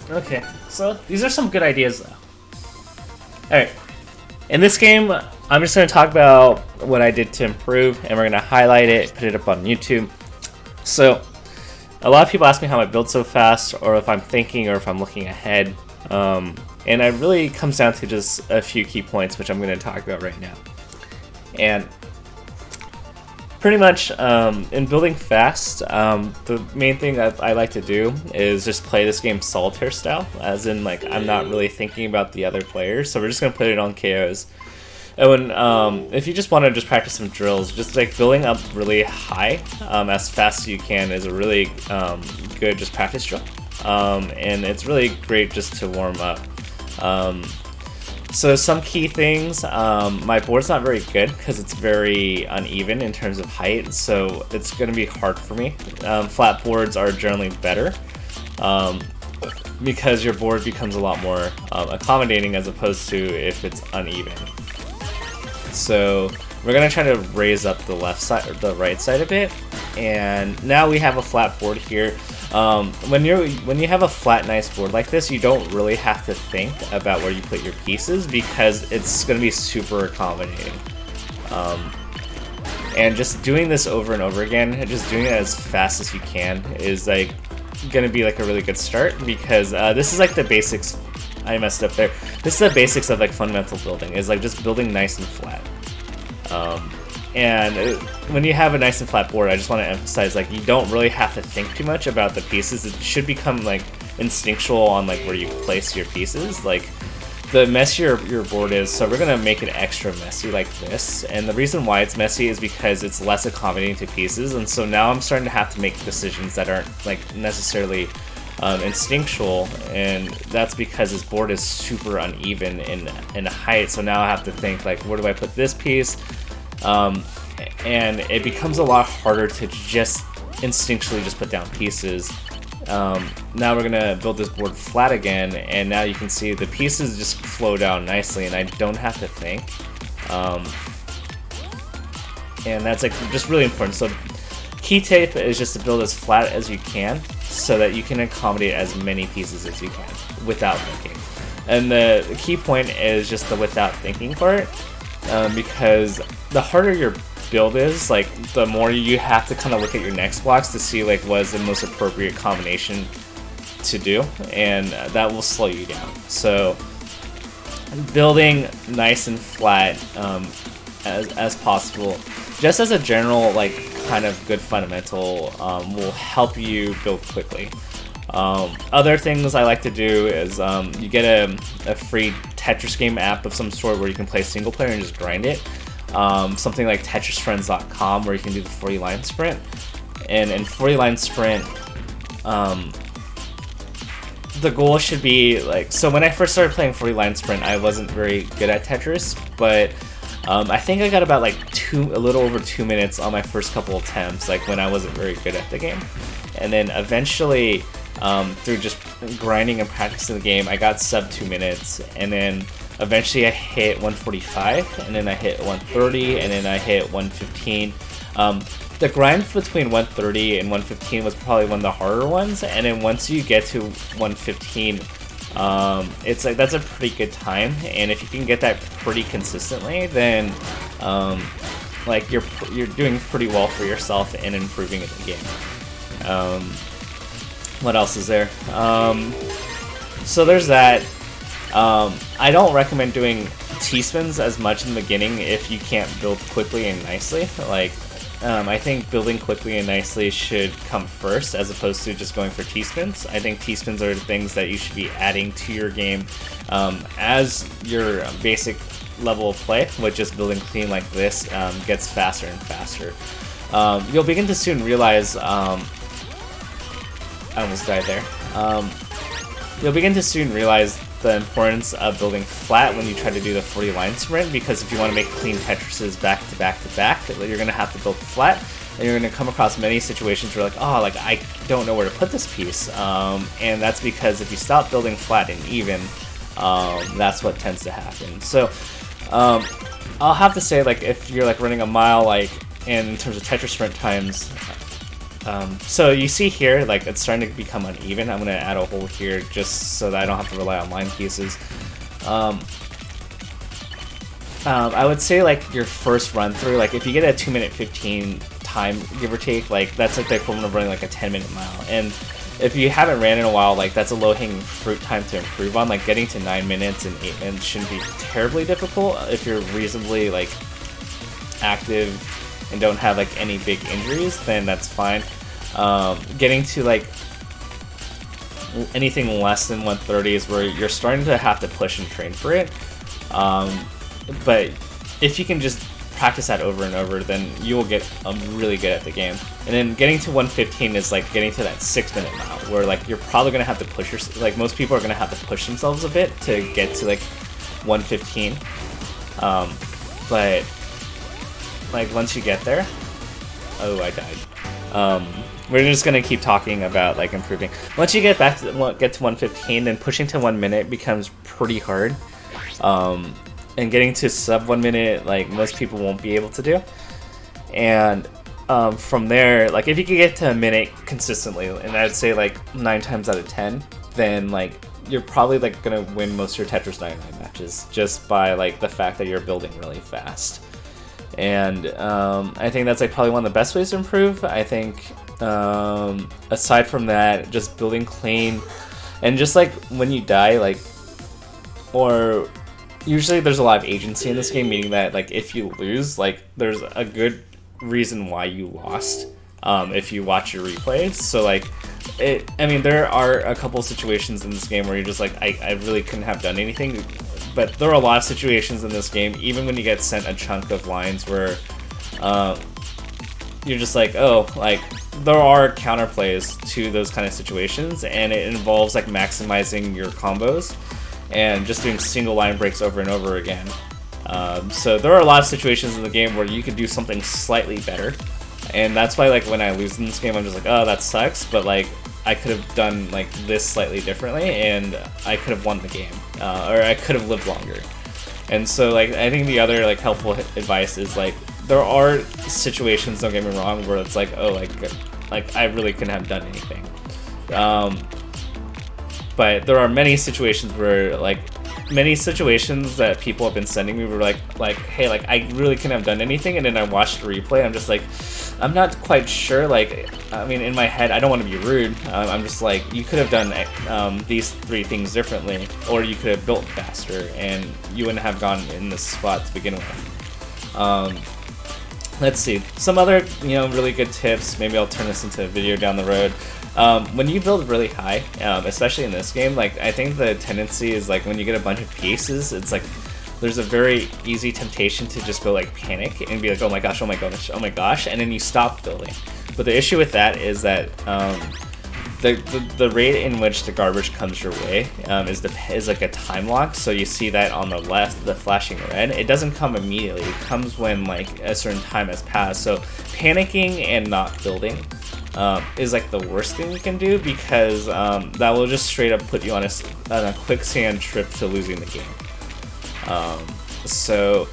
Okay, so these are some good ideas though. Alright, in this game, I'm just going to talk about what I did to improve, and we're going to highlight it, put it up on YouTube. So, a lot of people ask me how I build so fast, or if I'm thinking, or if I'm looking ahead. And it really comes down to just a few key points, which I'm going to talk about right now. And pretty much, in building fast, the main thing that I like to do is just play this game solitaire style, as in, like, I'm not really thinking about the other players, so we're just going to put it on KOs. And when, if you just want to just practice some drills, just like building up really high as fast as you can is a really good just practice drill. And it's really great just to warm up. So some key things, my board's not very good because it's very uneven in terms of height, so it's going to be hard for me. Flat boards are generally better because your board becomes a lot more accommodating as opposed to if it's uneven. So we're going to try to raise up the left side or the right side a bit, and now we have a flat board here. When you have a flat, nice board like this, you don't really have to think about where you put your pieces because it's going to be super accommodating. And just doing this over and over again, and just doing it as fast as you can, is like going to be like a really good start because this is like the basics. I messed up there. This is the basics of like fundamental building, is like just building nice and flat. And when you have a nice and flat board, I just want to emphasize, like, you don't really have to think too much about the pieces. It should become like instinctual on like where you place your pieces. Like, the messier your board is, so we're gonna make it extra messy like this. And the reason why it's messy is because it's less accommodating to pieces. And so now I'm starting to have to make decisions that aren't like necessarily instinctual, and that's because this board is super uneven in height. So now I have to think, like, where do I put this piece? And it becomes a lot harder to just instinctually just put down pieces. Now we're gonna build this board flat again, and now you can see the pieces just flow down nicely, and I don't have to think. And that's like just really important. So key tip is just to build as flat as you can, so that you can accommodate as many pieces as you can without thinking. And the key point is just the without thinking part, because the harder your build is, like, the more you have to kind of look at your next blocks to see like what is the most appropriate combination to do, and that will slow you down. So building nice and flat as possible, just as a general like kind of good fundamental, will help you build quickly. Other things I like to do is you get a free Tetris game app of some sort where you can play single player and just grind it. Something like TetrisFriends.com, where you can do the 40 line sprint. And in 40 line sprint, the goal should be like, so when I first started playing 40 line sprint, I wasn't very good at Tetris, but I think I got about like a little over 2 minutes on my first couple attempts, like when I wasn't very good at the game. And then eventually, through just grinding and practicing the game, I got sub 2 minutes, and then eventually I hit 145, and then I hit 130, and then I hit 115. The grind between 130 and 115 was probably one of the harder ones, and then once you get to 115, it's like that's a pretty good time, and if you can get that pretty consistently, then like you're doing pretty well for yourself and improving in the game. What else is there? So there's that. I don't recommend doing T-spins as much in the beginning if you can't build quickly and nicely. Like, I think building quickly and nicely should come first as opposed to just going for T-spins. I think T-spins are the things that you should be adding to your game as your basic level of play, with just building clean like this gets faster and faster. You'll begin to soon realize, I almost died there. You'll begin to soon realize the importance of building flat when you try to do the 40 line sprint, because if you want to make clean Tetrises back to back to back, you're going to have to build flat, and you're going to come across many situations where like, oh, like I don't know where to put this piece, and that's because if you stop building flat and even, that's what tends to happen. So I'll have to say, like, if you're like running a mile, like in terms of Tetris sprint times, So you see here, like, it's starting to become uneven. I'm gonna add a hole here just so that I don't have to rely on line pieces. I would say, like, your first run through, like, if you get a 2:15 time, give or take, like, that's like the equivalent of running like a 10-minute mile. And if you haven't ran in a while, like, that's a low-hanging fruit time to improve on. Like, getting to 9 minutes and 8 minutes shouldn't be terribly difficult if you're reasonably, like, active and don't have, like, any big injuries, then that's fine. Getting to, like, anything less than 1:30 is where you're starting to have to push and train for it. But if you can just practice that over and over, then you will get really good at the game. And then getting to 1:15 is like getting to that 6-minute mile, where like you're probably gonna have to push like most people are gonna have to push themselves a bit to get to like 1:15. But like once you get there, oh, I died. We're just gonna keep talking about like improving. Once you get back to 1:15, then pushing to 1 minute becomes pretty hard. And getting to sub 1 minute, like most people won't be able to do. And from there, like if you could get to a minute consistently, and I'd say like 9 times out of 10, then like you're probably like gonna win most of your Tetris 99 matches just by like the fact that you're building really fast. And I think that's like probably one of the best ways to improve. I think aside from that, just building clean, and just like when you die, like, or usually there's a lot of agency in this game, meaning that like if you lose, like there's a good reason why you lost if you watch your replays. So like I mean there are a couple of situations in this game where you're just like I really couldn't have done anything, but there are a lot of situations in this game, even when you get sent a chunk of lines, where you're just like, oh, like there are counterplays to those kind of situations, and it involves like maximizing your combos and just doing single line breaks over and over again. So there are a lot of situations in the game where you could do something slightly better, and that's why like when I lose in this game, I'm just like, oh, that sucks, but like I could have done like this slightly differently, and I could have won the game, or I could have lived longer. And so like I think the other like helpful advice is like there are situations, don't get me wrong, where it's like, oh, like I really couldn't have done anything. But there are many situations where, like, many situations that people have been sending me were like, hey, like, I really couldn't have done anything, and then I watched the replay, I'm just like, I'm not quite sure, like, I mean, in my head, I don't want to be rude, I'm just like, you could have done these 3 things differently, or you could have built faster, and you wouldn't have gone in this spot to begin with. Let's see, some other, you know, really good tips, maybe I'll turn this into a video down the road. When you build really high, especially in this game, like I think the tendency is like when you get a bunch of pieces, it's like there's a very easy temptation to just go like panic and be like, oh my gosh, oh my gosh, oh my gosh, and then you stop building. But the issue with that is that the rate in which the garbage comes your way is like a time lock. So you see that on the left, the flashing red. It doesn't come immediately. It comes when like a certain time has passed. So panicking and not building is like the worst thing you can do, because that will just straight up put you on a quicksand trip to losing the game. So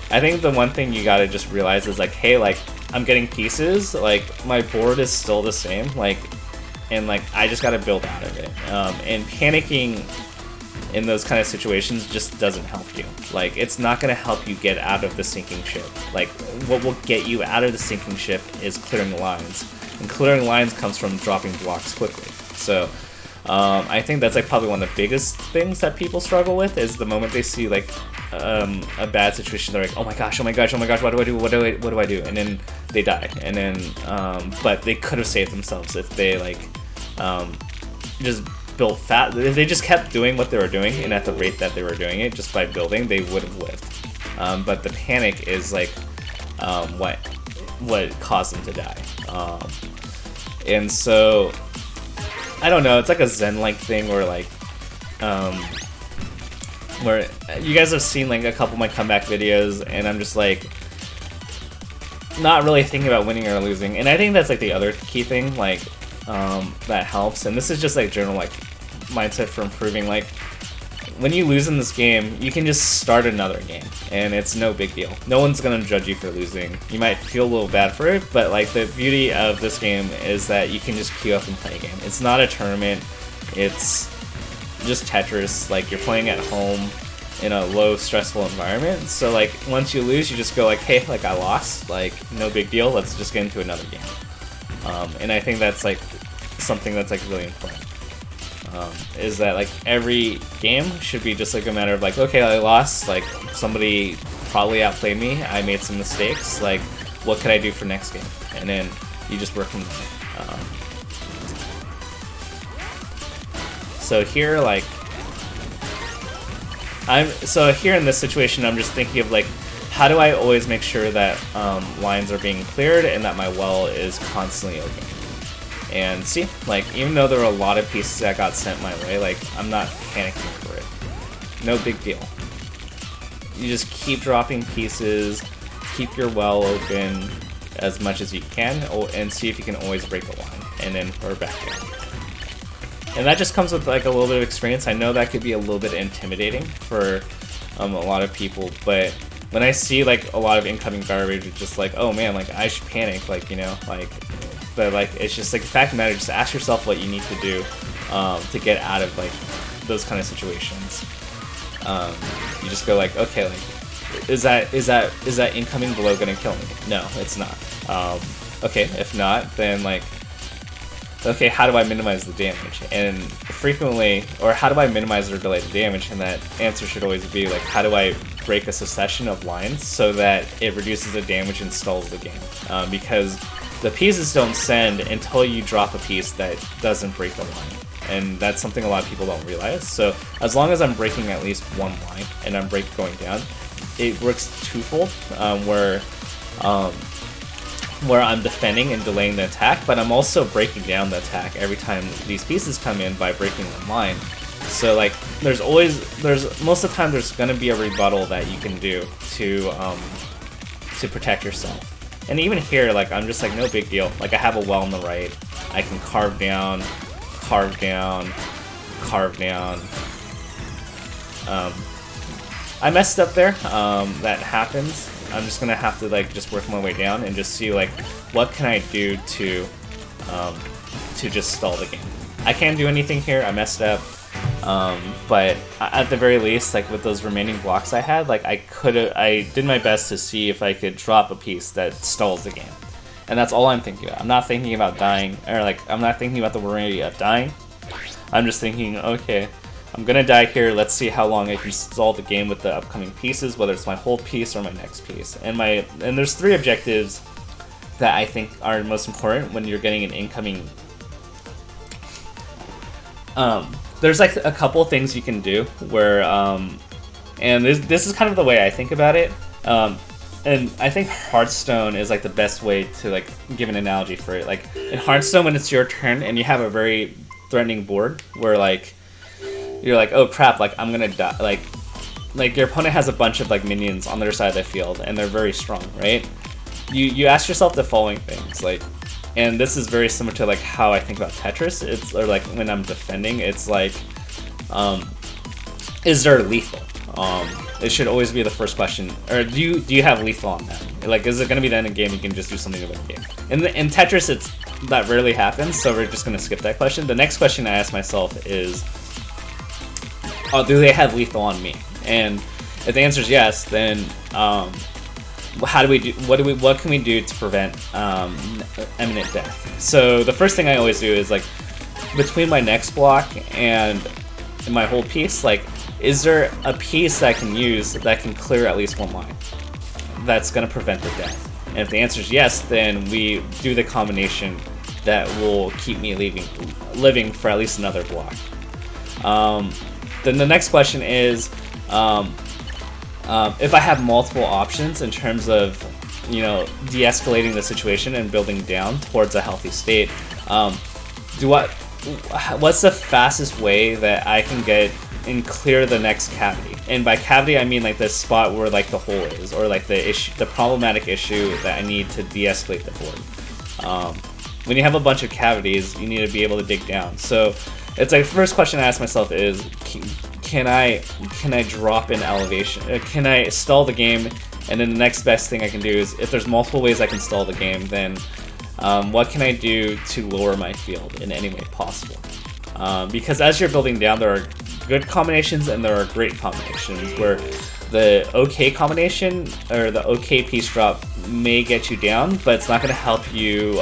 I think the one thing you gotta just realize is like, hey, like I'm getting pieces, like my board is still the same, like, and like I just gotta build out of it. And panicking in those kind of situations just doesn't help you. Like, it's not gonna help you get out of the sinking ship. Like, what will get you out of the sinking ship is clearing lines. And clearing lines comes from dropping blocks quickly. So I think that's like probably one of the biggest things that people struggle with, is the moment they see like a bad situation, they're like, oh my gosh, oh my gosh, oh my gosh, what do I do, what do I do? And then they die. And then but they could have saved themselves if they like just built fat. If they just kept doing what they were doing and at the rate that they were doing it, just by building, they would have lived. But the panic is like what caused them to die. And so I don't know, it's like a Zen-like thing where like where you guys have seen like a couple of my comeback videos, and I'm just like not really thinking about winning or losing. And I think that's like the other key thing, like that helps. And this is just like general like mindset for improving. Like when you lose in this game, you can just start another game, and it's no big deal. No one's gonna judge you for losing. You might feel a little bad for it, but like the beauty of this game is that you can just queue up and play a game. It's not a tournament. It's just Tetris. Like, you're playing at home in a low stressful environment. So like once you lose, you just go like, hey, like I lost. Like, no big deal. Let's just get into another game. And I think that's like something that's like really important. Is that like every game should be just like a matter of like, okay, I lost, like somebody probably outplayed me, I made some mistakes, like what could I do for next game? And then you just work from there. So here, like, here in this situation, I'm just thinking of like, how do I always make sure that lines are being cleared and that my well is constantly open? And see, like, even though there were a lot of pieces that got sent my way, like, I'm not panicking for it. No big deal. You just keep dropping pieces, keep your well open as much as you can, and see if you can always break a line, and then we're back down. And that just comes with like a little bit of experience. I know that could be a little bit intimidating for a lot of people, but when I see like a lot of incoming garbage, it's just like, oh man, like I should panic, like, you know, like, but like it's just like the fact of the matter, just ask yourself what you need to do to get out of like those kind of situations. You just go like, okay, like is that incoming blow gonna kill me? No, it's not. Okay, if not, then like, okay, how do I minimize the damage? And frequently, or how do I minimize or delay the damage? And that answer should always be like, how do I break a succession of lines so that it reduces the damage and stalls the game? Because the pieces don't send until you drop a piece that doesn't break the line. And that's something a lot of people don't realize. So as long as I'm breaking at least one line and I'm going down, it works twofold, where I'm defending and delaying the attack, but I'm also breaking down the attack every time these pieces come in by breaking the line. So like, most of the time there's gonna be a rebuttal that you can do to protect yourself. And even here, like, I'm just like, no big deal. Like, I have a well on the right. I can carve down, carve down, carve down. I messed up there. That happens. I'm just gonna have to like just work my way down and just see like what can I do to just stall the game. I can't do anything here. I messed up, but at the very least, like with those remaining blocks I had, like I did my best to see if I could drop a piece that stalls the game, and that's all I'm thinking about. I'm not thinking about dying, or like I'm not thinking about the worry of dying. I'm just thinking, okay, I'm gonna die here, let's see how long I can stall the game with the upcoming pieces, whether it's my hold piece or my next piece. And there's 3 objectives that I think are most important when you're getting an incoming. There's like a couple things you can do where, and this is kind of the way I think about it. And I think Hearthstone is like the best way to like give an analogy for it. Like in Hearthstone, when it's your turn and you have a very threatening board where like, you're like, oh crap, like I'm gonna die, like your opponent has a bunch of like minions on their side of the field and they're very strong, right? You ask yourself the following things, like, and this is very similar to like how I think about Tetris. It's, or like when I'm defending, it's like, is there lethal? It should always be the first question. Or do you have lethal on that? Like, is it gonna be the end of the game? You can just do something about the game. In Tetris, that rarely happens, so we're just gonna skip that question. The next question I ask myself is, oh, do they have lethal on me? And if the answer is yes, then how do we do? What can we do to prevent imminent death? So the first thing I always do is like, between my next block and my hold piece, like, is there a piece that I can use that can clear at least one line that's gonna prevent the death? And if the answer is yes, then we do the combination that will keep me living for at least another block. Then the next question is, if I have multiple options in terms of, you know, de-escalating the situation and building down towards a healthy state, what's the fastest way that I can get and clear the next cavity? And by cavity, I mean like the spot where like the hole is, or like the problematic issue that I need to de-escalate the board. When you have a bunch of cavities, you need to be able to dig down. So it's like, the first question I ask myself is, can I drop in elevation? Can I stall the game? And then the next best thing I can do is, if there's multiple ways I can stall the game, then what can I do to lower my field in any way possible? Because as you're building down, there are good combinations and there are great combinations where the OK combination or the OK piece drop may get you down, but it's not going to help you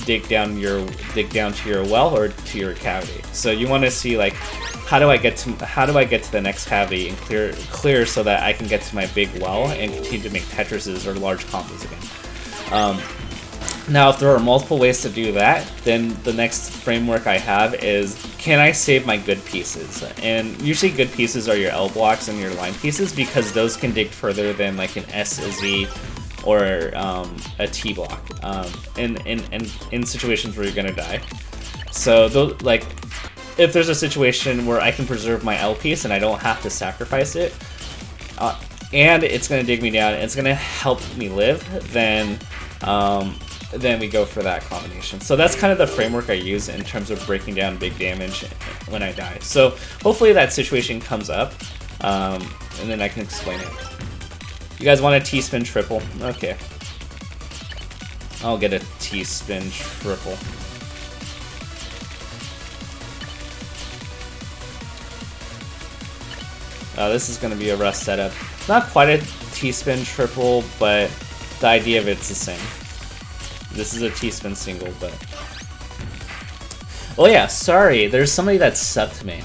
dig down to your well or to your cavity. So you want to see like, how do I get to the next cavity and clear so that I can get to my big well and continue to make Tetrises or large combos again. Now, if there are multiple ways to do that, then the next framework I have is, can I save my good pieces? And usually good pieces are your L blocks and your line pieces, because those can dig further than like an S, a Z, or a T block in situations where you're gonna die. So those, like, if there's a situation where I can preserve my L piece and I don't have to sacrifice it, and it's gonna dig me down and it's gonna help me live, then we go for that combination. So that's kind of the framework I use in terms of breaking down big damage when I die. So hopefully that situation comes up, and then I can explain it. You guys want a T-spin triple? Okay. I'll get a T-spin triple. This is going to be a rough setup. Not quite a T-spin triple, but the idea of it's the same. This is a T-spin single, but... Oh yeah, sorry, there's somebody that subbed to me.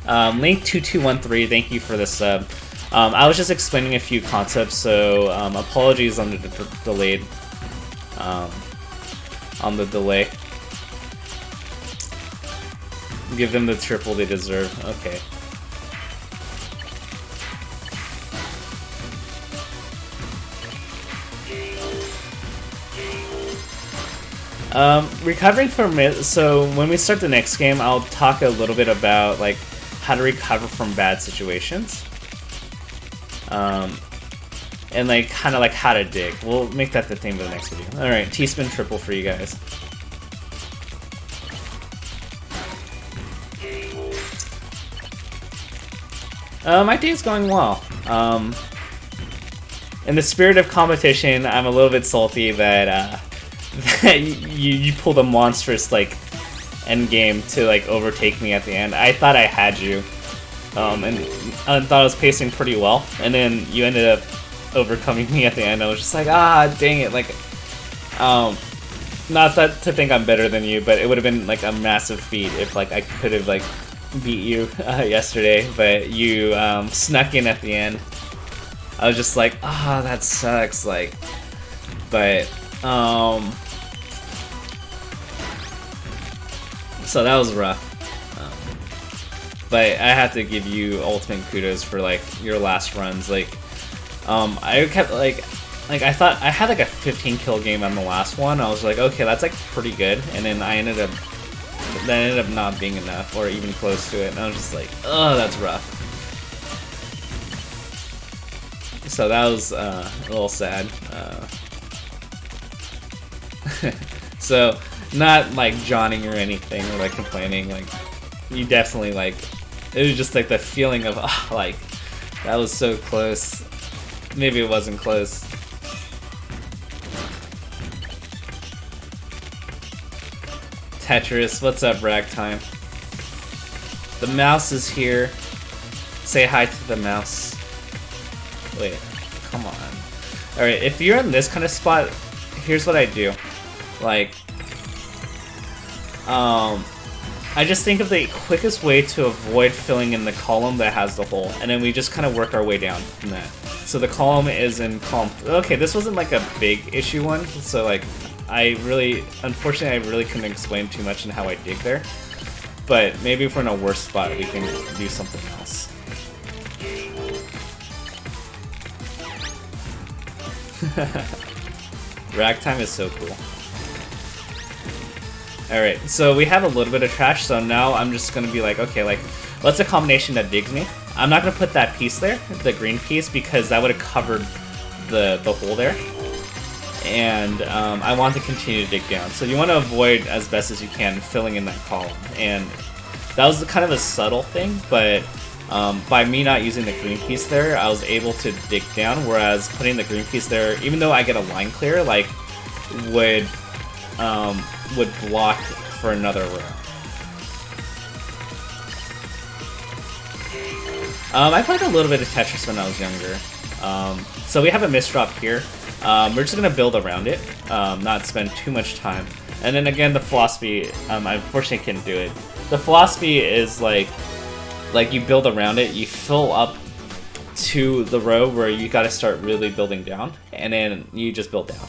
Link2213, thank you for the sub. I was just explaining a few concepts, so apologies on the delay. Give them the triple they deserve. Okay. Recovering from it, so when we start the next game, I'll talk a little bit about like how to recover from bad situations. And like kind of like how to dig. We'll make that the theme of the next video. Alright, T-spin triple for you guys. My day is going well. In the spirit of competition, I'm a little bit salty that that you pulled a monstrous like end game to like overtake me at the end. I thought I had you, and I thought I was pacing pretty well, and then you ended up overcoming me at the end. I was just like, ah, dang it! Like, not that to think I'm better than you, but it would have been like a massive feat if like I could have like beat you yesterday, but you snuck in at the end. I was just like, ah, that sucks. Like, but so that was rough, but I have to give you ultimate kudos for like your last runs. Like, I kept like I thought I had like a 15 kill game on the last one. I was like, okay, that's like pretty good, and then that ended up not being enough or even close to it, and I was just like, oh, that's rough. So that was a little sad. So. Not like Johnning or anything or like complaining, like you definitely like, it was just like the feeling of, oh, like that was so close. Maybe it wasn't close. Tetris, what's up, Ragtime? The mouse is here. Say hi to the mouse. Wait, come on. Alright, if you're in this kind of spot, here's what I do. Like, I just think of the quickest way to avoid filling in the column that has the hole, and then we just kind of work our way down from that. So the column is in column... Okay, this wasn't like a big issue one, so like, unfortunately I really couldn't explain too much in how I dig there. But maybe if we're in a worse spot, we can do something else. Ragtime is so cool. Alright, so we have a little bit of trash, so now I'm just gonna be like, okay, like, what's a combination that digs me? I'm not gonna put that piece there, the green piece, because that would have covered the hole there. And I want to continue to dig down. So you want to avoid, as best as you can, filling in that column. And that was kind of a subtle thing, but by me not using the green piece there, I was able to dig down, whereas putting the green piece there, even though I get a line clear, like, would block for another row. I played a little bit of Tetris when I was younger. So we have a misdrop here. We're just gonna build around it, not spend too much time. And then again, the philosophy, I unfortunately can't do it. The philosophy is like you build around it, you fill up to the row where you gotta start really building down, and then you just build down.